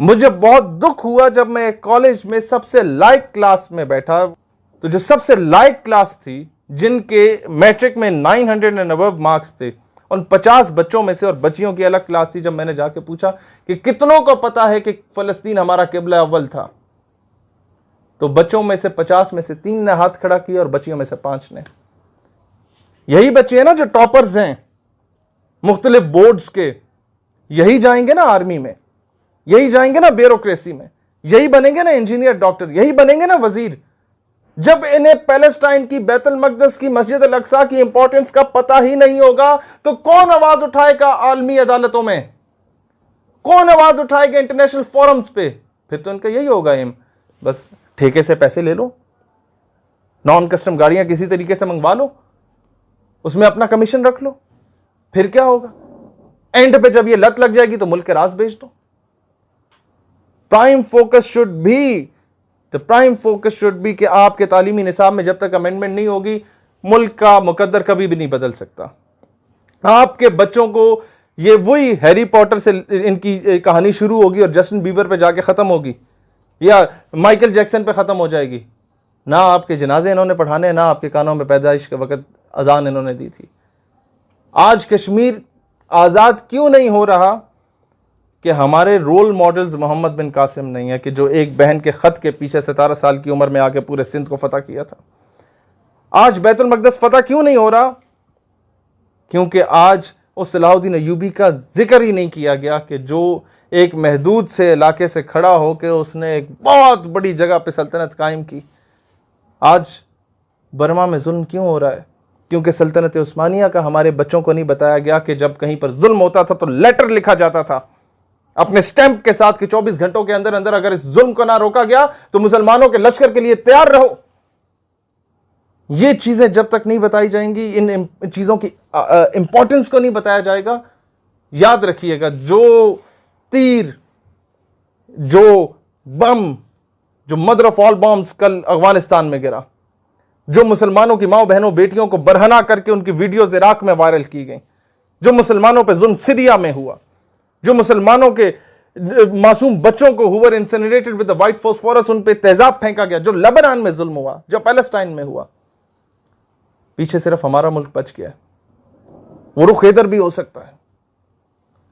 मुझे बहुत दुख हुआ जब मैं कॉलेज में सबसे लाइक क्लास में बैठा, तो जो सबसे लाइक क्लास थी, जिनके मैट्रिक में 900 एंड अबव मार्क्स थे, उन 50 बच्चों में से, और बच्चियों की अलग क्लास थी, जब मैंने जाके पूछा कि कितनों को पता है कि फलस्तीन हमारा किबला अव्वल था, तो बच्चों में से 50 में से 3 ने हाथ खड़ा किया और बच्चियों में से 5 ने। यही बच्चे हैं ना जो टॉपर्स हैं मुख्तलिफ बोर्ड्स के, यही जाएंगे ना आर्मी में, यही जाएंगे ना ब्यूरोक्रेसी में, यही बनेंगे ना इंजीनियर, डॉक्टर, यही बनेंगे ना वजीर। जब इन्हें पैलेस्टाइन की, बैतुल मकदस की, मस्जिद अल अक्सा की इंपॉर्टेंस का पता ही नहीं होगा, तो कौन आवाज उठाएगा आलमी अदालतों में, कौन आवाज उठाएगा इंटरनेशनल फोरम्स पे? फिर तो इनका यही होगा एम, बस ठेके से पैसे ले लो, नॉन कस्टम गाड़ियां किसी तरीके से मंगवा लो, उसमें अपना कमीशन रख लो, फिर क्या होगा? एंड पे जब ये लत लग जाएगी तो मुल्क के राज बेच दो। प्राइम फोकस शुड बी कि आपके तालीमी निसाब में जब तक अमेंडमेंट नहीं होगी, मुल्क का मुकद्दर कभी भी नहीं बदल सकता। आपके बच्चों को ये वही हैरी पॉटर से इनकी कहानी शुरू होगी और जस्टिन बीबर पे जाके खत्म होगी, या माइकल जैक्सन पे खत्म हो जाएगी। ना आपके जनाजे इन्होंने पढ़ाने, ना आपके कानों में पैदाइश के वक्त अजान इन्होंने दी थी। आज कश्मीर आजाद क्यों नहीं हो रहा? कि हमारे रोल मॉडल्स मोहम्मद बिन कासिम नहीं है, कि जो एक बहन के खत के पीछे 17 साल की उम्र में आके पूरे सिंध को फतह किया था। आज बैतुल मकदस फतह क्यों नहीं हो रहा? क्योंकि आज उस सलाहुद्दीन अय्यूबी का जिक्र ही नहीं किया गया, कि जो एक महदूद से इलाके से खड़ा हो के उसने एक बहुत बड़ी जगह पे सल्तनत कायम की। आज बर्मा में जुल्म क्यों हो रहा है? क्योंकि सल्तनत उस्मानिया का हमारे बच्चों को नहीं बताया गया कि जब कहीं पर जुल्म होता था तो लेटर लिखा जाता था अपने स्टैंप के साथ कि 24 घंटों के अंदर अंदर अगर इस जुल्म को ना रोका गया तो मुसलमानों के लश्कर के लिए तैयार रहो। ये चीजें जब तक नहीं बताई जाएंगी, इन चीजों की इंपॉर्टेंस को नहीं बताया जाएगा, याद रखिएगा, जो तीर, जो बम, जो मदर ऑफ ऑल बॉम्ब्स कल अफगानिस्तान में गिरा, जो मुसलमानों की माओ बहनों बेटियों को बरहना करके उनकी वीडियोज इराक में वायरल की गई, जो मुसलमानों पर जुल्म सीरिया में हुआ, जो मुसलमानों के मासूम बच्चों को हुवर इंसिनरेटेड विद द व्हाइट फास्फोरस, उन पे तेजाब फेंका गया, जो लेबनान में जुल्म हुआ, जो पैलेस्टाइन में हुआ, पीछे सिर्फ हमारा मुल्क बच गया है। वो रुख इधर भी हो सकता है।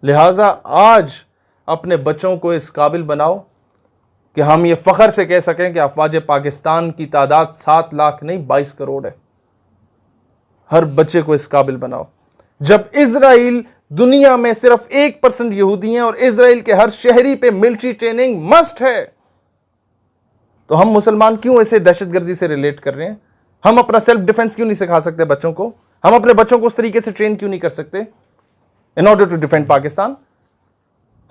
लिहाजा आज अपने बच्चों को इस काबिल बनाओ कि हम ये फख्र से कह सकें कि अफवाज पाकिस्तान की तादाद 7 लाख नहीं 22 करोड़ है। हर बच्चे को इस काबिल बनाओ। जब इजराइल दुनिया में सिर्फ 1% यहूदी हैं और इजराइल के हर शहरी पे मिलिट्री ट्रेनिंग मस्ट है, तो हम मुसलमान क्यों इसे दहशतगर्दी से रिलेट कर रहे हैं? हम अपना सेल्फ डिफेंस क्यों नहीं सिखा सकते बच्चों को? हम अपने बच्चों को उस तरीके से ट्रेन क्यों नहीं कर सकते in order to defend Pakistan?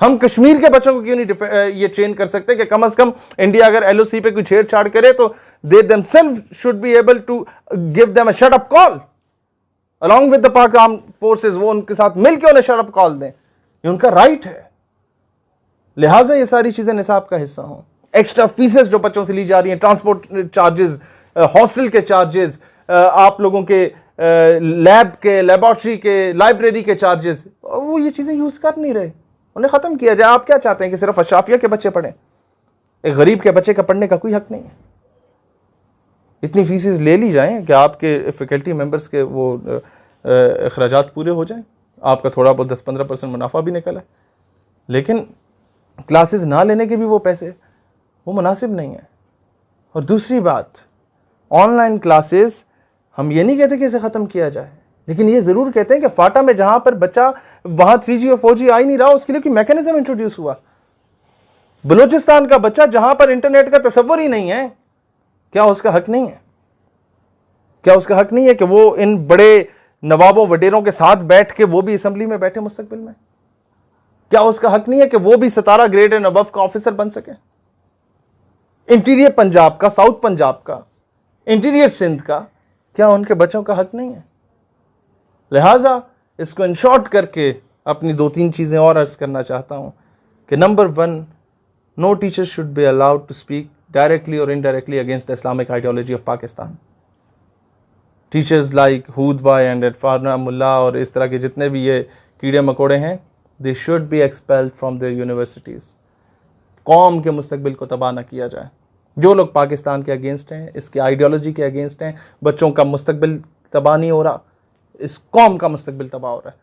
हम कश्मीर के बच्चों को क्यों नहीं ये ट्रेन कर सकते कि कम से कम इंडिया अगर एलओसी पे कोई छेड़छाड़ करे तो they themselves should be able to give them a shut up call along with the Pak arm forces, वो उनके साथ मिलकर उन्हें शट अप कॉल दें, ये उनका राइट है। लिहाजा ये सारी चीजें निसाब का हिस्सा हों। एक्स्ट्रा फीसेस जो बच्चों से ली जा रही हैं, ट्रांसपोर्ट चार्जेस, हॉस्टल के चार्जेस, आप लोगों के लैब के, लेबोरेटरी के, लाइब्रेरी के चार्जेस, वो ये चीजें यूज कर नहीं रहे, उन्हें खत्म किया जाए। आप क्या चाहते हैं कि सिर्फ अशराफिया के बच्चे पढ़ें? एक गरीब के बच्चे का पढ़ने का कोई हक नहीं है। इतनी फीसेस ले ली जाएं कि आपके फैकल्टी मेंबर्स के वो अखराजात पूरे हो जाएं, आपका थोड़ा बहुत 10-15% मुनाफा भी निकला है, लेकिन क्लासेस ना लेने के भी वो पैसे, वो मुनासिब नहीं है। और दूसरी बात, ऑनलाइन क्लासेस, हम ये नहीं कहते कि इसे ख़त्म किया जाए, लेकिन ये ज़रूर कहते हैं कि फाटा में जहाँ पर बच्चा वहाँ 3G और 4G आ ही नहीं रहा, उसके लिए कोई मैकेनिज्म इंट्रोड्यूस हुआ। बलूचिस्तान का बच्चा जहाँ पर इंटरनेट का तसव्वुर ही नहीं है, क्या उसका हक नहीं है? क्या उसका हक नहीं है कि वो इन बड़े नवाबों वडेरों के साथ बैठ के वो भी असेंबली में बैठे मुस्तकबिल में? क्या उसका हक नहीं है कि वो भी 17 ग्रेड एंड अबव का ऑफिसर बन सके? इंटीरियर पंजाब का, साउथ पंजाब का, इंटीरियर सिंध का, क्या उनके बच्चों का हक नहीं है? लिहाजा इसको इन शॉर्ट करके अपनी 2-3 चीज़ें और अर्ज करना चाहता हूँ कि number 1, no teacher should be allowed to speak directly और indirectly against the Islamic ideology of Pakistan. Teachers like Hud भाई एंड इरफान मुल्ला और इस तरह के जितने भी ये कीड़े मकोड़े हैं, they should be expelled from their universities. कौम के मुस्तकबिल को तबाह ना किया जाए। जो लोग पाकिस्तान के अगेंस्ट हैं, इसकी आइडियोलॉजी के अगेंस्ट हैं, बच्चों का मुस्तकबिल तबाह नहीं हो रहा, इस कौम का मुस्तकबिल तबाह हो रहा है,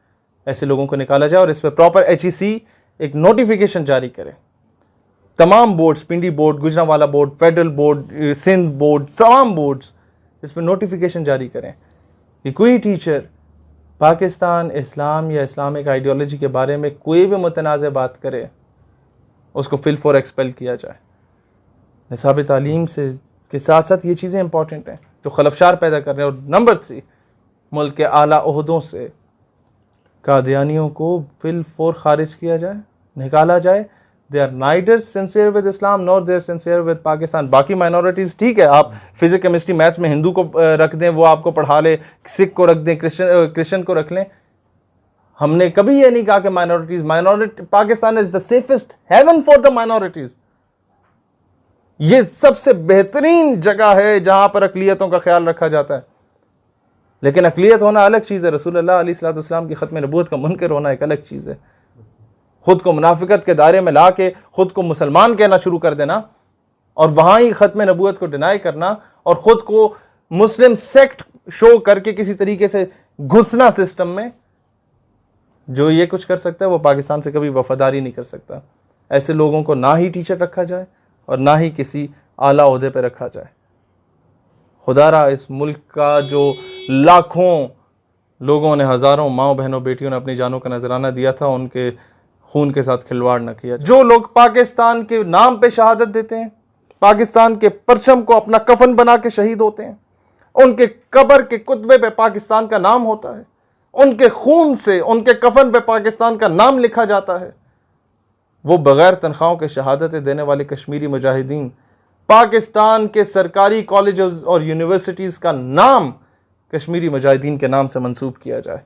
ऐसे लोगों को निकाला जाए और इस पर प्रॉपर HEC एक नोटिफिकेशन जारी करे। तमाम boards, Pindi board, Gujranwala board, federal board, Sindh board, तमाम बोर्ड्स इस पर नोटिफिकेशन जारी करें कि कोई टीचर पाकिस्तान, इस्लाम या इस्लामिक आइडियोलॉजी के बारे में कोई भी मुतनाज़ बात करे, उसको फिल फॉर एक्सपेल किया जाए। निसाब तालीम से के साथ साथ ये चीज़ें इंपॉर्टेंट हैं जो खलफशार पैदा कर रहे हैं। और नंबर 3, मुल्क के आला ओहदों से कादियानियों को फिल फॉर खारिज किया जाए, निकाला जाए। They are neither sincere with Islam nor they are sincere with Pakistan. बाकी माइनॉरिटीज़ ठीक है, आप फिजिक्स, केमिस्ट्री, मैथ्स में हिंदू को रख दें, वो आपको पढ़ा ले, सिख को रख दें, क्रिश्चियन को रख लें। हमने कभी ये नहीं कहा कि minority Pakistan is the safest haven for the minorities. ये सबसे बेहतरीन जगह है जहां पर अकलियतों का ख्याल रखा जाता है। लेकिन अकलियत होना अलग चीज़ है, रसूलुल्लाह अलैहिस्सलाम की खत्म नबूवत का मुनकर होना एक अलग चीज़ है। खुद को मुनाफिकत के दायरे में ला के खुद को मुसलमान कहना शुरू कर देना और वहां ही खत्म नबूवत को डिनाई करना और खुद को मुस्लिम सेक्ट शो करके किसी तरीके से घुसना सिस्टम में, जो ये कुछ कर सकता है वो पाकिस्तान से कभी वफादारी नहीं कर सकता। ऐसे लोगों को ना ही टीचर रखा जाए और ना ही किसी आला ओहदे पर रखा जाए। खुदारा इस मुल्क का जो लाखों लोगों ने, हज़ारों माओ बहनों बेटियों ने अपनी जानों का नजराना दिया था, उनके खून के साथ खिलवाड़ न किया। जो लोग पाकिस्तान के नाम पे शहादत देते हैं, पाकिस्तान के परचम को अपना कफन बना के शहीद होते हैं, उनके कब्र के कुतबे पे पाकिस्तान का नाम होता है, उनके खून से उनके कफन पे पाकिस्तान का नाम लिखा जाता है, वो बगैर तनख्वाहों के शहादतें देने वाले कश्मीरी मुजाहिदीन, पाकिस्तान के सरकारी कॉलेजेस और यूनिवर्सिटीज़ का नाम कश्मीरी मुजाहिदीन के नाम से मंसूब किया जाए।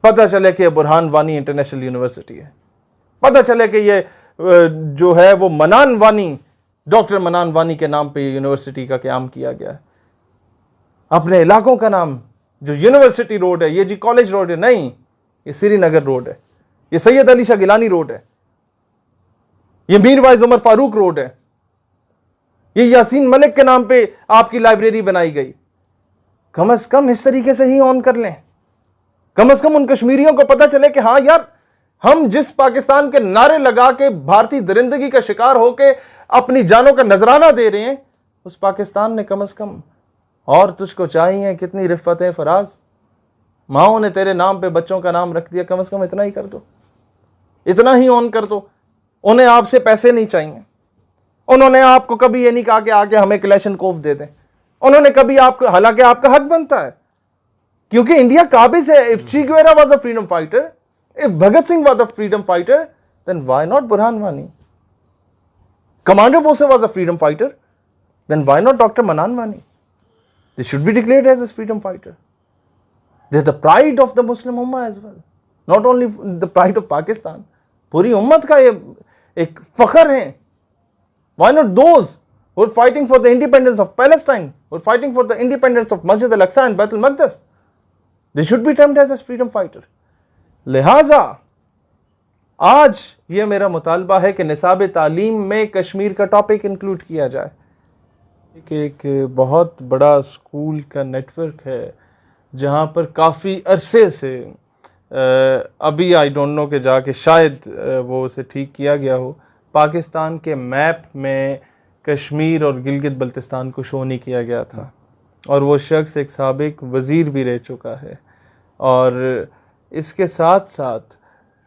पता चले कि यह बुरहान वानी इंटरनेशनल यूनिवर्सिटी है, पता चले कि ये जो है वो मनान वानी, डॉक्टर मनान वानी के नाम पे यूनिवर्सिटी का क़याम किया गया है। अपने इलाकों का नाम, जो यूनिवर्सिटी रोड है, ये जी कॉलेज रोड है नहीं, ये श्रीनगर रोड है, ये सैयद अली शाह गिलानी रोड है, ये मीर वाइज उमर फारूक रोड है, ये यासीन मलिक के नाम पे आपकी लाइब्रेरी बनाई गई। कम से कम इस तरीके से ही ऑन कर लें। कम से कम उन कश्मीरियों को पता चले कि हाँ यार, हम जिस पाकिस्तान के नारे लगा के भारतीय दरिंदगी का शिकार होके अपनी जानों का नजराना दे रहे हैं, उस पाकिस्तान ने कम से कम, और तुझको चाहिए कितनी रिफ़तें फराज, माओ ने तेरे नाम पे बच्चों का नाम रख दिया, कम से कम इतना ही कर दो, इतना ही ऑन कर दो। उन्हें आपसे पैसे नहीं चाहिए, उन्होंने आपको कभी ये नहीं कहा कि आके हमें क्लैशनकोफ दे दें, उन्होंने कभी आपको, हालांकि आपका हक बनता है क्योंकि इंडिया काबिज है। If Che Guevara was a freedom fighter, if Bhagat Singh was a freedom fighter, then why not Burhan Wani? Commander Bose was a freedom fighter, then why not doctor Mannan Wani? They should be declared as a freedom fighter. They're the pride of the Muslim Ummah as well. Not only the pride of Pakistan. पूरी उम्मत का ये एक फख्र है. Why not those who are fighting for the independence of Palestine, who are fighting for the independence of Masjid al-Aqsa and Baitul Maqdis? They should be termed as a freedom fighter. लिहाजा आज ये मेरा मुतालबा है कि निसाब तालीम में कश्मीर का टॉपिक इंक्लूड किया जाए। एक बहुत बड़ा स्कूल का नेटवर्क है जहाँ पर काफ़ी अरसे से अभी आई डोंट नो कि जाके शायद वो उसे ठीक किया गया हो, पाकिस्तान के मैप में कश्मीर और गिलगित बल्तिस्तान को शो नहीं किया गया था और वो शख्स एक साबिक वज़ीर भी रह चुका है। और इसके साथ साथ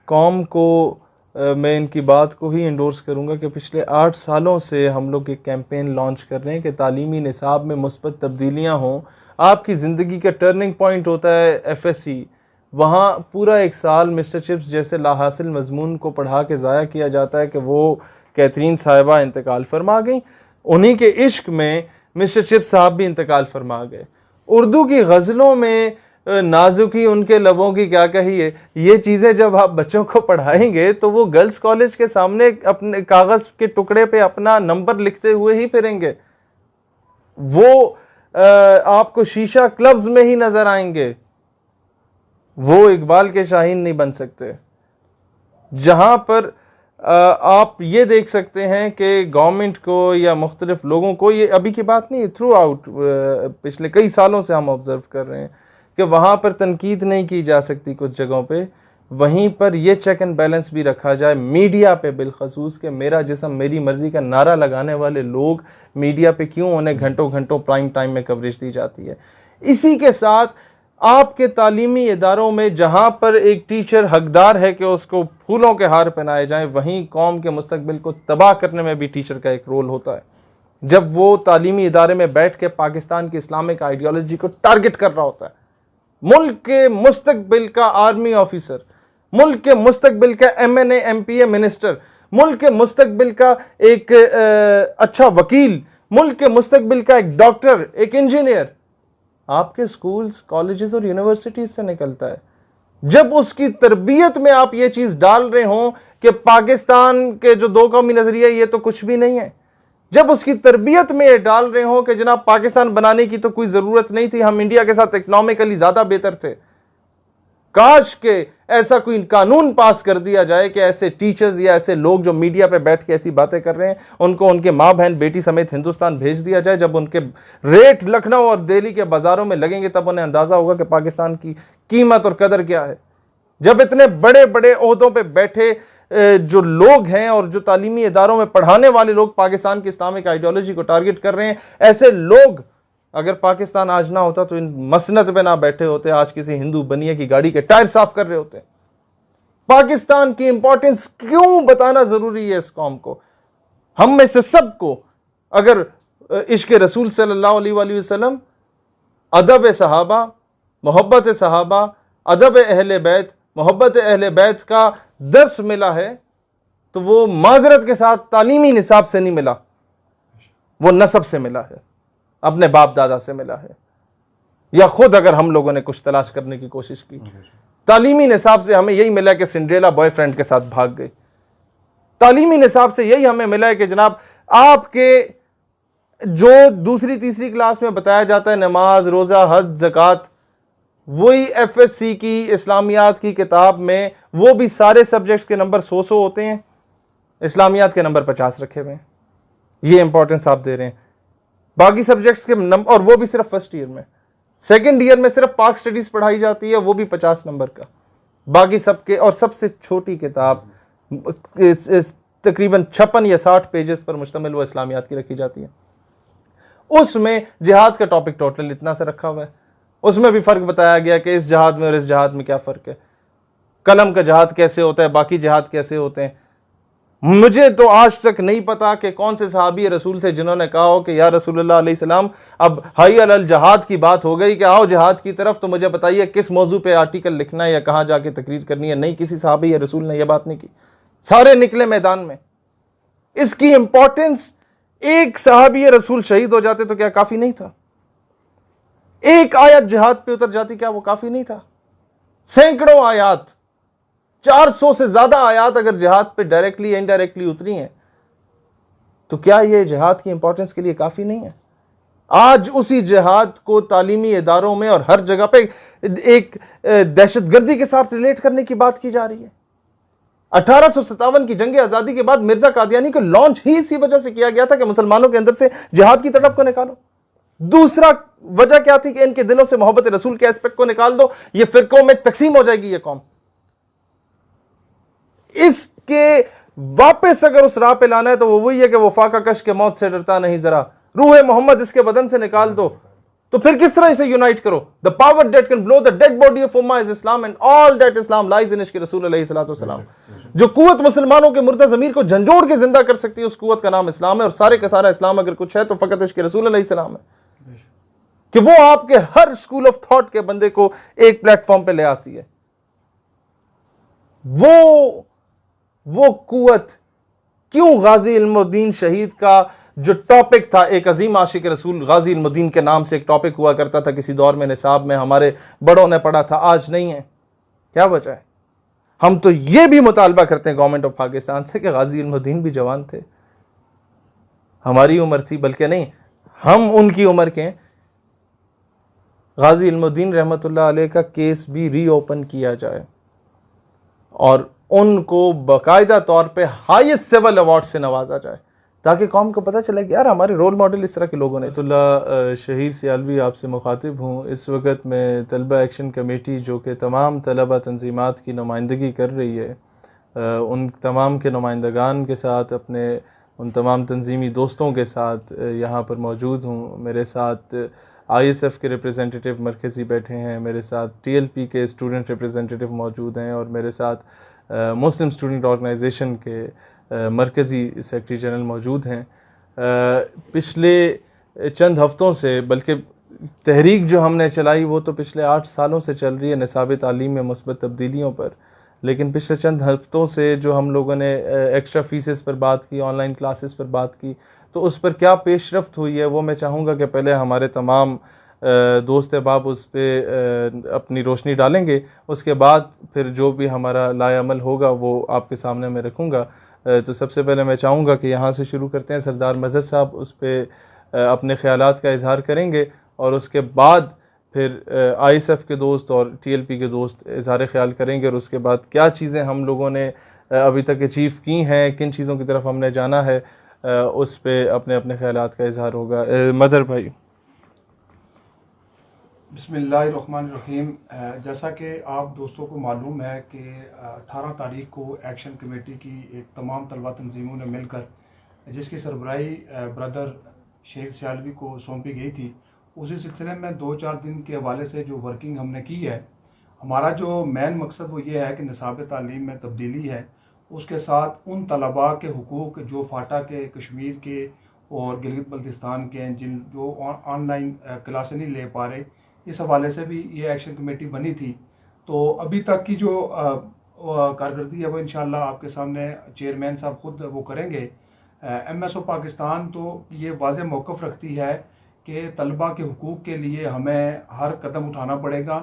कौम को मैं इनकी बात को ही इंडोर्स करूंगा कि पिछले 8 सालों से हम लोग एक कैंपेन लॉन्च कर रहे हैं कि तालीमी निसाब में मुस्बत तब्दीलियां हों। आपकी ज़िंदगी का टर्निंग पॉइंट होता है FSC, वहाँ पूरा एक साल मिस्टर चिप्स जैसे लाहासिल मजमून को पढ़ा के ज़ाया किया जाता है कि वो कैथरीन साहिबा इंतकाल फरमा गई, उन्हीं के इश्क में मिस्टर चिप्स साहब भी इंतकाल फरमा गए। उर्दू की गज़लों में नाजुकी उनके लबों की क्या कहिए, ये चीज़ें जब आप बच्चों को पढ़ाएंगे तो वो गर्ल्स कॉलेज के सामने अपने कागज़ के टुकड़े पे अपना नंबर लिखते हुए ही फिरेंगे, वो आपको शीशा क्लब्स में ही नज़र आएंगे, वो इकबाल के शाहीन नहीं बन सकते। जहाँ पर आप ये देख सकते हैं कि गवर्नमेंट को या मुख्तलिफ लोगों को, ये अभी की बात नहीं, थ्रू आउट पिछले कई सालों से हम ऑब्जर्व कर रहे हैं कि वहाँ पर तनकीद नहीं की जा सकती कुछ जगहों पे, वहीं पर ये चेक एंड बैलेंस भी रखा जाए मीडिया पे बिलखसूस के मेरा जिस्म मेरी मर्जी का नारा लगाने वाले लोग मीडिया पे क्यों उन्हें घंटों घंटों प्राइम टाइम में कवरेज दी जाती है। इसी के साथ आपके तालीमी इदारों में जहाँ पर एक टीचर हकदार है कि उसको फूलों के हार पहनाए जाएं, वहीं कौम के मुस्तकबिल को तबाह करने में भी टीचर का एक रोल होता है। जब वो तालीमी इदारे में बैठ के पाकिस्तान की इस्लामिक आइडियोलॉजी को टारगेट कर रहा होता है, मुल्क के मुस्तकबिल का आर्मी ऑफिसर, मुल्क के मुस्तकबिल का MNA MPA मिनिस्टर, मुल्क के मुस्तकबिल का एक अच्छा वकील, मुल्क के मुस्तकबिल का एक डॉक्टर, एक इंजीनियर आपके स्कूल्स, कॉलेजेस और यूनिवर्सिटीज से निकलता है। जब उसकी तरबियत में आप ये चीज डाल रहे हो कि पाकिस्तान के जो दो कौमी नजरिया ये तो कुछ भी नहीं है, जब उसकी तरबियत में ये डाल रहे हो कि जनाब पाकिस्तान बनाने की तो कोई जरूरत नहीं थी, हम इंडिया के साथ इकोनॉमिकली ज्यादा बेहतर थे, काश के ऐसा कोई कानून पास कर दिया जाए कि ऐसे टीचर्स या ऐसे लोग जो मीडिया पे बैठ के ऐसी बातें कर रहे हैं उनको उनके माँ बहन बेटी समेत हिंदुस्तान भेज दिया जाए। जब उनके रेट लखनऊ और दिल्ली के बाजारों में लगेंगे तब उन्हें अंदाजा होगा कि पाकिस्तान की कीमत और कदर क्या है। जब इतने बड़े बड़े ओहदों पे बैठे जो लोग हैं और जो तालीमी इदारों में पढ़ाने वाले लोग पाकिस्तान की इस्लामिक आइडियोलॉजी को टारगेट कर रहे हैं, ऐसे लोग अगर पाकिस्तान आज ना होता तो इन मसनद पे ना बैठे होते, आज किसी हिंदू बनिया की गाड़ी के टायर साफ कर रहे होते। पाकिस्तान की इंपॉर्टेंस क्यों बताना जरूरी है इस कौम को? हम में से सबको अगर इश्क रसूल सल्लल्लाहु अलैहि वसल्लम, अदब सहाबा, मोहब्बत सहाबा, अदब अहले बैत, मोहब्बत अहले बैत का दर्स मिला है तो वो माजरत के साथ तालीमी निसाब से नहीं मिला, वो नसब से मिला है, अपने बाप दादा से मिला है, या खुद अगर हम लोगों ने कुछ तलाश करने की कोशिश की। तालीमी निसाब से हमें यही मिला कि सिंड्रेला बॉयफ्रेंड के साथ भाग गई। तालीमी निसाब से यही हमें मिला है कि जनाब आपके जो दूसरी तीसरी क्लास में बताया जाता है नमाज, रोजा, हज, ज़कात, वही FSC की इस्लामियात की किताब में वो भी सारे सब्जेक्ट्स के नंबर 100 होते हैं, इस्लामियात के नंबर 50 रखे हुए हैं। ये इंपॉर्टेंस आप दे रहे हैं। बाकी सब्जेक्ट्स के नंबर, और वो भी सिर्फ फर्स्ट ईयर में, सेकंड ईयर में सिर्फ पाक स्टडीज पढ़ाई जाती है, वो भी 50 नंबर का। बाकी सबके, और सबसे छोटी किताब तकरीबन 56 या 60 पेजेस पर मुश्तमिल वो इस्लामियात की रखी जाती है। उसमें जिहाद का टॉपिक टोटल इतना सा रखा हुआ है। उसमें भी फर्क बताया गया कि इस जहाद में और इस जहाद में क्या फ़र्क है, कलम का जहाद कैसे होता है, बाकी जहाद कैसे होते हैं। मुझे तो आज तक नहीं पता कि कौन से सहाबी रसूल थे जिन्होंने कहा हो कि या रसूलुल्लाह अलैहि सलाम अब हाई अल जहाद की बात हो गई कि आओ जहाद की तरफ, तो मुझे बताइए किस मौजू पे आर्टिकल लिखना है या कहाँ जाके तकरीर करनी है। नहीं, किसी सहाबी या रसूल ने यह बात नहीं की, सारे निकले मैदान में। इसकी इंपॉर्टेंस, एक सहाबी रसूल शहीद हो जाते तो क्या काफ़ी नहीं था? एक आयत जिहाद पे उतर जाती, क्या वो काफ़ी नहीं था? सैकड़ों आयात, 400 से ज्यादा आयात अगर जिहाद पे डायरेक्टली इनडायरेक्टली उतरी हैं तो क्या ये जिहाद की इंपॉर्टेंस के लिए काफी नहीं है? आज उसी जिहाद को तालीमी इदारों में और हर जगह पे एक दहशतगर्दी के साथ रिलेट करने की बात की जा रही है। 1857 की जंग आजादी के बाद मिर्जा कादियानी को लॉन्च ही इसी वजह से किया गया था कि मुसलमानों के अंदर से जिहाद की तड़प को निकालो। दूसरा वजह क्या थी कि इनके दिलों से मोहब्बत रसूल के एस्पेक्ट को निकाल दो, ये फिरकों में तकसीम हो जाएगी ये कौम। इसके वापस अगर उस राह पे लाना है तो वो वही है कि वो फाका कश के मौत से डरता नहीं जरा, रूह मोहम्मद इसके बदन से निकाल दो। तो फिर किस तरह इसे यूनाइट करो? The power that can blow the dead body of Umma is Islam and all that Islam lies in इश्क रसूल अलैहि सल्लल्लाहु अलैहि वसल्लम। जो कुव्वत मुसलमानों के मुर्दा ज़मीर को झंझोड़ के जिंदा कर सकती है उस कुव्वत का नाम इस्लाम है। और सारे का सारा इस्लाम अगर कुछ है तो फकत इश्क रसूल अलैहि सलाम है कि वो आपके हर स्कूल ऑफ थॉट के बंदे को एक प्लेटफॉर्म पे ले आती है। वो कुव्वत क्यों गाजी इल्मुद्दीन शहीद का जो टॉपिक था, एक अजीम आशिक रसूल गाजी इल्मुद्दीन के नाम से एक टॉपिक हुआ करता था किसी दौर में, निसाब में हमारे बड़ों ने पढ़ा था, आज नहीं है? क्या वजह है? हम तो ये भी मुतालबा करते हैं गवर्नमेंट ऑफ पाकिस्तान से कि गाजी इल्मुद्दीन भी जवान थे, हमारी उम्र थी, बल्कि नहीं हम उनकी उम्र के। गाजी इल्मुद्दीन रहमतुल्लाह अलैह का केस भी रीओपन किया जाए और उनको बाकायदा तौर पे हाईएस्ट सिविल अवार्ड से नवाजा जाए, ताकि कौम को पता चले कि यार हमारे रोल मॉडल इस तरह के लोगों ने। शहीद सियालवी आपसे मुखातिब हूँ। इस वक्त में तलबा एक्शन कमेटी जो कि तमाम तलबा तंजीमात की नुमाइंदगी कर रही है, उन तमाम के नुमाइंदगान के साथ, अपने उन तमाम तंजीमी दोस्तों के साथ यहाँ पर मौजूद हूँ। मेरे साथ ISF के रिप्रेजेंटेटिव मरकज़ी बैठे हैं, मेरे साथ TLP के स्टूडेंट रिप्रेजेंटेटिव मौजूद हैं, और मेरे साथ मुस्लिम स्टूडेंट ऑर्गेनाइजेशन के मरकज़ी सेक्रेटरी जनरल मौजूद हैं। पिछले चंद हफ़्तों से, बल्कि तहरीक जो हमने चलाई वो तो पिछले 8 सालों से चल रही है निसाब तालीम में मुस्बत तब्दीलियों पर, लेकिन पिछले चंद हफ्तों से जो हम लोगों ने एक्स्ट्रा फीसेस पर बात की, ऑनलाइन क्लासेस पर बात की, तो उस पर क्या पेशरफ्त हुई है वो मैं चाहूँगा कि पहले हमारे तमाम दोस्त अहबाब उस पर अपनी रोशनी डालेंगे। उसके बाद फिर जो भी हमारा लाएअमल होगा वो आपके सामने मैं रखूँगा। तो सबसे पहले मैं चाहूँगा कि यहाँ से शुरू करते हैं। सरदार मज़हर साहब उस पर अपने ख़यालात का इजहार करेंगे, और उसके बाद फिर ISF के दोस्त और TLP के दोस्त इजहार ख्याल करेंगे, और उसके बाद क्या चीज़ें हम लोगों ने अभी तक अचीव की हैं, किन चीज़ों की तरफ हमने जाना है, उस पे अपने अपने ख्यालात का इजहार होगा। मदर भाई। बिस्मिल्लाहिर्रहमानिर्रहीम। जैसा कि आप दोस्तों को मालूम है कि 18 तारीख को एक्शन कमेटी की एक तमाम तलबा तंजीमों ने मिलकर, जिसकी सरबराही ब्रदर शेख सियालवी को सौंपी गई थी, उसी सिलसिले में 2-4 दिन के हवाले से जो वर्किंग हमने की है, हमारा जो मेन मकसद वो ये है कि निसाब तालीम में तब्दीली है, उसके साथ उन तलबा के हुकूक जो फाटा के, कश्मीर के और गिलगित बल्तिस्तान के हैं, जिन जो ऑनलाइन क्लासें नहीं ले पा रहे, इस हवाले से भी ये एक्शन कमेटी बनी थी। तो अभी तक की जो कारकर्दगी है वो इंशाल्लाह आपके सामने चेयरमैन साहब खुद वो करेंगे। MSO पाकिस्तान तो ये वाज़ेह मौक़िफ़ रखती है कि तलबा के हुकूक के लिए हमें हर कदम उठाना पड़ेगा,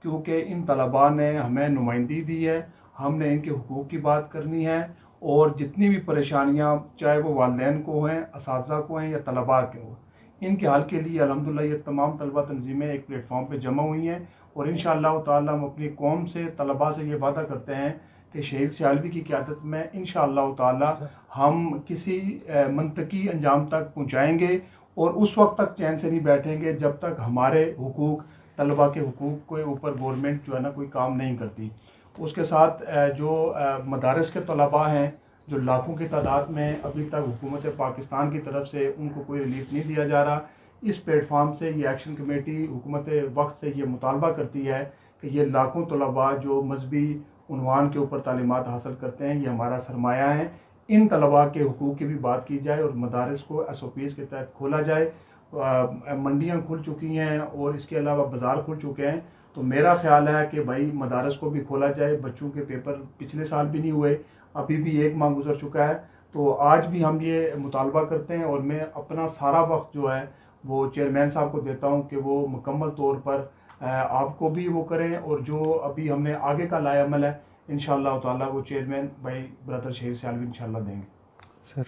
क्योंकि इन तलबा ने हमें नुमाइंदगी दी है, हमने इनके हुकूक की बात करनी है, और जितनी भी परेशानियाँ चाहे वो वालिदैन को हैं, असातिज़ा को हैं या तलबा के हों, इनके हल के लिए अल्हम्दुलिल्लाह ये तमाम तलबा तंजीमें एक प्लेटफॉर्म पर जमा हुई हैं। और इंशाअल्लाह ताला हम अपनी कौम से, तलबा से ये वादा करते हैं कि शहीद सियालवी की क़यादत में इंशाअल्लाह ताला हम किसी मंतकी अंजाम तक पहुँचाएँगे, और उस वक्त तक चैन से नहीं बैठेंगे जब तक हमारे हुकूक, तलबा के हुकूक के ऊपर गवर्नमेंट जो है ना कोई काम नहीं करती। उसके साथ जो मदारस के तलबा हैं, जो लाखों की तादाद में अभी तक हुकूमत पाकिस्तान की तरफ से उनको कोई रिलीफ नहीं दिया जा रहा, इस प्लेटफार्म से ये एक्शन कमेटी हुकूमत वक्त से ये मुतालबा करती है कि ये लाखों तलबा जो मजहबी उन्वान के ऊपर तालीमात हासिल करते हैं, ये हमारा सरमाया है, इन तलबा के हुकूक की भी बात की जाए, और मदारस को SOPs के तहत खोला जाए। मंडियाँ खुल चुकी हैं और इसके अलावा बाज़ार खुल चुके हैं, तो मेरा ख्याल है कि भाई मदारस को भी खोला जाए। बच्चों के पेपर पिछले साल भी नहीं हुए, अभी भी 1 माह गुजर चुका है, तो आज भी हम ये मुतालबा करते हैं, और मैं अपना सारा वक्त जो है वो चेयरमैन साहब को देता हूँ कि वो मुकम्मल तौर पर आपको भी वो करें, और जो अभी हमने आगे का लाएअमल है इंशाअल्लाह ताला वो चेयरमैन भाई ब्रदर शेख सियालवी इंशाअल्लाह देंगे। सर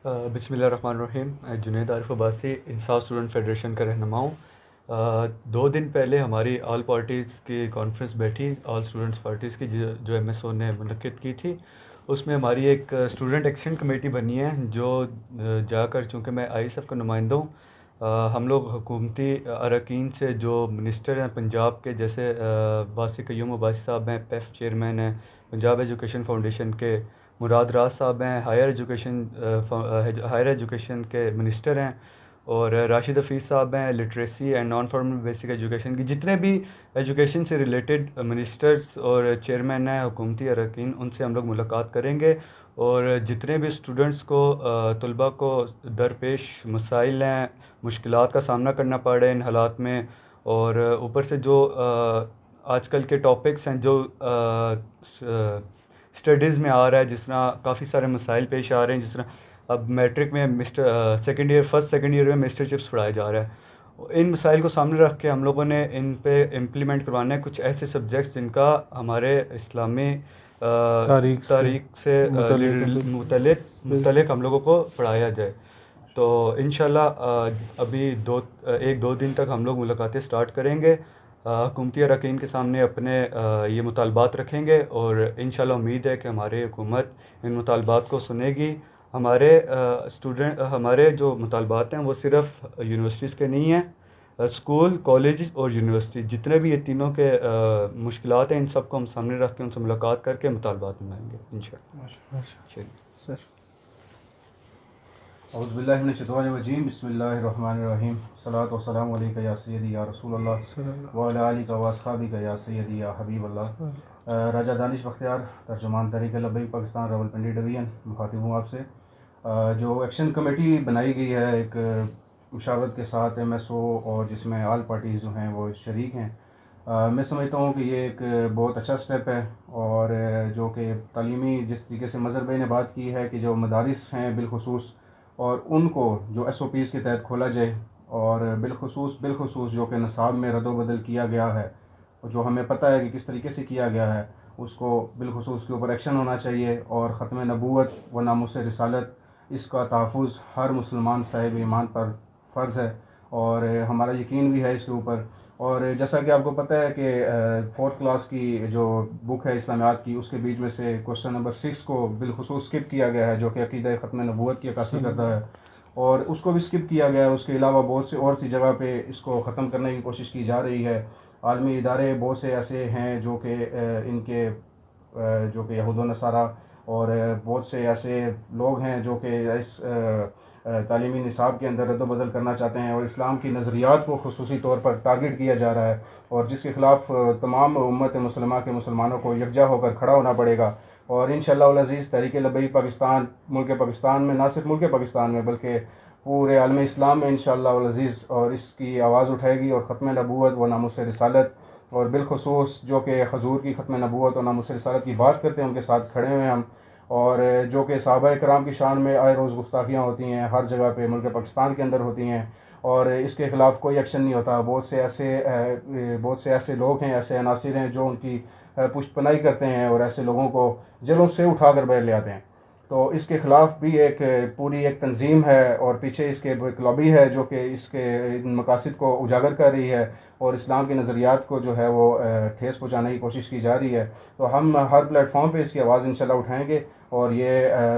बिस्मिल्लाहिर्रहमानिर्रहीम। जुनैद आरिफ अब्बासी, इंसाफ स्टूडेंट फेडरेशन का रहनुमा हूँ। 2 दिन पहले हमारी ऑल पार्टीज़ की कॉन्फ्रेंस बैठी, ऑल स्टूडेंट्स पार्टीज़ की, जो MSO ने मुनक्किद की थी। उसमें हमारी एक स्टूडेंट एक्शन कमेटी बनी है, जो जाकर, चूँकि मैं ISF का नुमाइंदा हूँ, हम लोग हुकूमती अरकान से जो मिनिस्टर हैं पंजाब के, जैसे वासी क़य्यूम अब्बासी साहब हैं, PEF चेयरमैन हैं, पंजाब एजुकेशन फाउंडेशन के मुराद राज साहब हैं, हायर एजुकेशन के मिनिस्टर हैं, और राशिद हफीज़ साहब हैं, literacy and non formal basic education की, जितने भी एजुकेशन से रिलेटेड मिनिस्टर्स और चेयरमैन हैं हुकूमती अरकान, उनसे हम लोग मुलाकात करेंगे, और जितने भी स्टूडेंट्स को, तलबा को दरपेश मसाइल हैं, मुश्किलात का सामना करना पड़ रहा है इन हालात में, और ऊपर से जो आजकल के टॉपिक्स हैं, जो स्टडीज़ में आ रहा है, जिस तरह काफ़ी सारे मसाइल पेश आ रहे हैं, जिस तरह अब मैट्रिक में फर्स्ट सेकंड ईयर में मिस्टर चिप्स पढ़ाया जा रहा है। इन मसाइल को सामने रख के हम लोगों ने इन पे इम्प्लीमेंट करवाना है कुछ ऐसे सब्जेक्ट्स जिनका हमारे इस्लामी तारीख से मुतल्लिक़ हम लोगों को पढ़ाया जाए। तो इंशाल्लाह अभी 1-2 दिन तक हम लोग मुलाकातें स्टार्ट करेंगे। हुकूमती अरकान के सामने अपने ये मुतालबात रखेंगे और इंशाल्लाह उम्मीद है कि हमारी हुकूमत इन मुतालबात को सुनेगी। हमारे जो मुतालबात हैं वो सिर्फ़ यूनिवर्सिटीज़ के नहीं हैं, स्कूल, कॉलेज और यूनिवर्सिटी जितने भी ये तीनों के मुश्किलात हैं, इन सब को हम सामने रख के उनसे मुलाकात करके मुतालबात बनाएंगे इंशाल्लाह। चलिए सर। औज़ुबिल्लाहिमिनश्शैतानिर्रजीम, बिस्मिल्लाहिर्रहमानिर्रहीम, सलातो वस्सलामु अलैका या सय्यदी या रसूलल्लाह व अला आलिका व अस्हाबिका या सय्यदी या हबीबल्लाह। राजा दानिश बख्तियार, तर्जुमान तहरीक लब्बैक पाकिस्तान, रावलपिंडी डिवीज़न, मुखातिब हूँ आपसे। जो एक्शन कमेटी बनाई गई है एक मुशावरत के साथ MSO और जिसमें ऑल पार्टीज़ जो हैं वो शरीक हैं, मैं समझता हूँ कि ये एक बहुत अच्छा स्टेप है और जो कि तालीमी जिस तरीके से मज़हर भाई ने बात की है कि जो मदारिस हैं बिलखुसूस और उनको जो SOPs के तहत खोला जाए और बिलखुसूस जो कि निसाब में रद्दोबदल किया गया है और जो हमें पता है कि किस तरीके से किया गया है, उसको बिलखुसूस के ऊपर एक्शन होना चाहिए और ख़त्म नबूवत व नामुस रिसालत इसका तहफ़्फ़ुज़ हर मुसलमान साहिब ईमान पर फ़र्ज़ है और हमारा यकीन भी है इसके ऊपर। और जैसा कि आपको पता है कि 4th क्लास की जो बुक है इस्लामियात की, उसके बीच में से क्वेश्चन नंबर 6 को बिलखुसूस स्किप किया गया है जो कि अक़ीदा ख़त्म नबूवत की अक्कासी करता है और उसको भी स्किप किया गया है। उसके अलावा बहुत से और सी जगह पे इसको ख़त्म करने की कोशिश की जा रही है। आलमी इदारे बहुत से ऐसे हैं जो कि इनके जो कि यहूद व नसारा और बहुत से ऐसे लोग हैं जो कि इस तालीमी निसाब के अंदर रद्दबदल करना चाहते हैं और इस्लाम की नज़रियात को खुसूसी तौर पर टारगेट किया जा रहा है और जिसके ख़िलाफ़ तमाम उम्मत मुसलमा के मुसलमानों को यकजा होकर खड़ा होना पड़ेगा। और इंशाअल्लाह उल अज़ीज़ तहरीक लब्बैक पाकिस्तान मुल्क पाकिस्तान में, ना सिर्फ मुल्क पाकिस्तान में बल्कि पूरे आलम इस्लाम में इंशाअल्लाह उल अज़ीज़ और इसकी आवाज़ उठाएगी और ख़त्म नबूवत व नामुस रिसालत और बिलखुसूस जो कि हजूर की ख़त्म नबूवत और नामुस रिसालत की बात करते हैं उनके साथ खड़े हुए हैं हम। और जो कि सहाबा कराम की शान में आए रोज़ गुस्ताखियाँ होती हैं, हर जगह पे मुल्क पाकिस्तान के अंदर होती हैं और इसके ख़िलाफ़ कोई एक्शन नहीं होता। बहुत से ऐसे लोग हैं, ऐसे अनासिर हैं जो उनकी पुष्टपनाही करते हैं और ऐसे लोगों को जेलों से उठा कर बैठ ले आते हैं। तो इसके ख़िलाफ़ भी एक पूरी एक तंजीम है और पीछे इसके एक लॉबी है जो कि इसके मकासद को उजागर कर रही है और इस्लाम के नज़रियात को जो है वो ठेस पहुँचाने की कोशिश की जा रही है। तो हम हर प्लेटफॉर्म पे इसकी आवाज़ इंशाल्लाह उठाएंगे और ये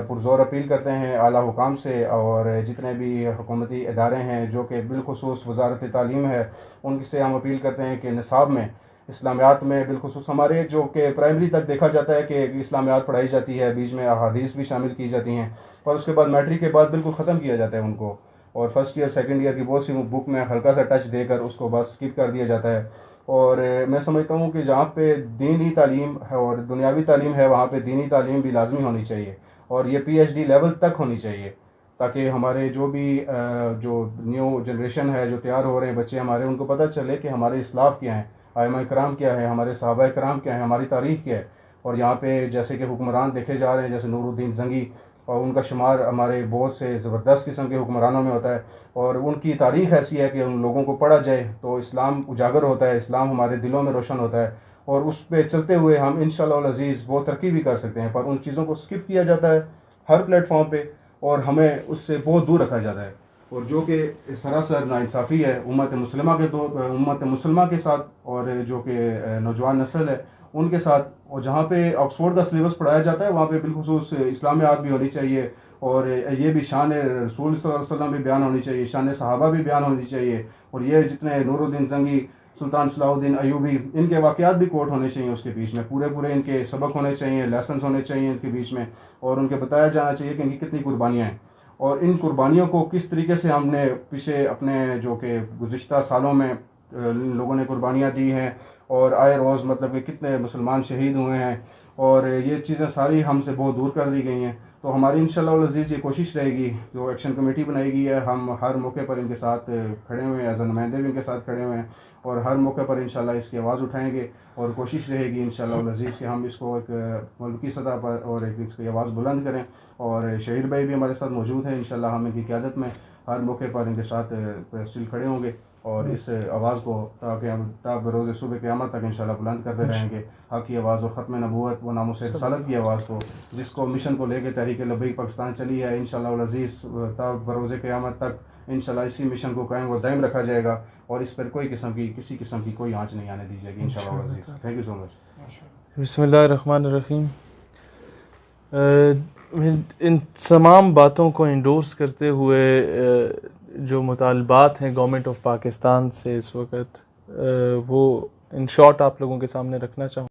पुरज़ोर अपील करते हैं आला हुकाम से और जितने भी हुकूमती इदारे हैं जो कि बिलखुसूस वज़ारत तालीम है उनसे हम अपील करते हैं कि निसाब में इस्लामियात में बिलखुसूस हमारे जो कि प्राइमरी तक देखा जाता है कि इस्लामियात पढ़ाई जाती है, बीच में अहादीस भी शामिल की जाती हैं, पर उसके बाद मैट्रिक के बाद बिल्कुल ख़त्म किया जाता है उनको और फर्स्ट ईयर सेकंड ईयर की बहुत सी बुक में हल्का सा टच देकर उसको बस स्किप कर दिया जाता है। और मैं समझता हूँ कि जहाँ पे दीनी तालीम है और दुनियावी तालीम है वहाँ पे दीनी तालीम भी लाजमी होनी चाहिए और ये PhD लेवल तक होनी चाहिए ताकि हमारे जो भी जो न्यू जनरेशन है जो तैयार हो रहे हैं बच्चे हमारे, उनको पता चले कि हमारे इस्लाफ क्या हैं, आइमा कराम क्या है, हमारे सहाबा कराम क्या है, हमारी तारीख़ क्या है। और यहाँ पे जैसे कि हुक्मरान देखे जा रहे हैं जैसे नूरुद्दीन जंगी और उनका शुमार हमारे बहुत से ज़बरदस्त किस्म के हुक्मरानों में होता है और उनकी तारीख़ ऐसी है कि उन लोगों को पढ़ा जाए तो इस्लाम उजागर होता है, इस्लाम हमारे दिलों में रोशन होता है और उस पर चलते हुए हम इंशाअल्लाह उल अज़ीज़ बहुत तरक्की भी कर सकते हैं। पर उन चीज़ों को स्किप किया जाता है हर प्लेटफॉर्म पर और हमें उससे बहुत दूर रखा जाता है और जो कि सरासर नाइंसाफ़ी है उम्मत मुसलमा के साथ और जो कि नौजवान नस्ल है उनके साथ। और जहाँ पे ऑक्सफोर्ड का सिलेबस पढ़ाया जाता है वहाँ पे बिलखुसूस इस्लामियात भी होनी चाहिए और ये भी शान रसूल सल्लल्लाहु अलैहि वसल्लम भी बयान होनी चाहिए, शान सहाबा भी बयान होनी चाहिए और ये जितने नूरुद्दीन जंगी, सुल्तान सलाहुद्दीन अयूबी, इनके वाक़यात भी कोट होने चाहिए उसके बीच में, पूरे इनके सबक होने चाहिए, लेसन्स होने चाहिए इनके बीच में और उनके बताया जाना चाहिए कि इनकी कितनी कुर्बानियाँ हैं और इन कुर्बानियों को किस तरीके से हमने पीछे अपने जो कि गुज़िश्ता सालों में लोगों ने कुर्बानियाँ दी हैं और आए रोज़ मतलब कि कितने मुसलमान शहीद हुए हैं और ये चीज़ें सारी हमसे बहुत दूर कर दी गई हैं। तो हमारी इंशाअल्लाह उल अज़ीज़ ये कोशिश रहेगी, जो एक्शन कमेटी बनाएगी है हम हर मौके पर इनके साथ खड़े हुए हैं, एज नुमाइंदे भी इनके साथ खड़े हुए हैं और हर मौके पर इंशाअल्लाह इसकी आवाज़ उठाएंगे और कोशिश रहेगी इंशाअल्लाह उल अज़ीज़ कि हम इसको एक मुल्की सतह पर और एक इसकी आवाज़ बुलंद करें। और शहीद भाई भी हमारे साथ मौजूद हैं, इंशाअल्लाह हम इनकी क़यादत में हर मौके पर इनके साथ स्टिल खड़े होंगे और इस आवाज़ को ताकि रोज़ सुबह क़यामत तक इंशाअल्लाह बुलंद करते रहेंगे, हक़ की आवाज़ और ख़त्म नबूवत व नामुस रिसालत की आवाज़ को, जिसको मिशन को लेकर तहरीक लब्बैक पाकिस्तान चली है। इंशाअल्लाह उल अज़ीज़ बरोज़ क़यामत तक इंशाअल्लाह इसी मिशन को कायम व दायम रखा जाएगा और इस पर कोई किसी किस्म की कोई आँच नहीं आने दी जाएगी इंशाअल्लाह। Thank you so much. बिस्मिल्लाहिर्रहमानिर्रहीम। इन तमाम बातों को इंडोर्स करते हुए जो मुतालबात हैं गवर्नमेंट ऑफ पाकिस्तान से इस वक्त, वो इन शॉर्ट आप लोगों के सामने रखना चाहूँ।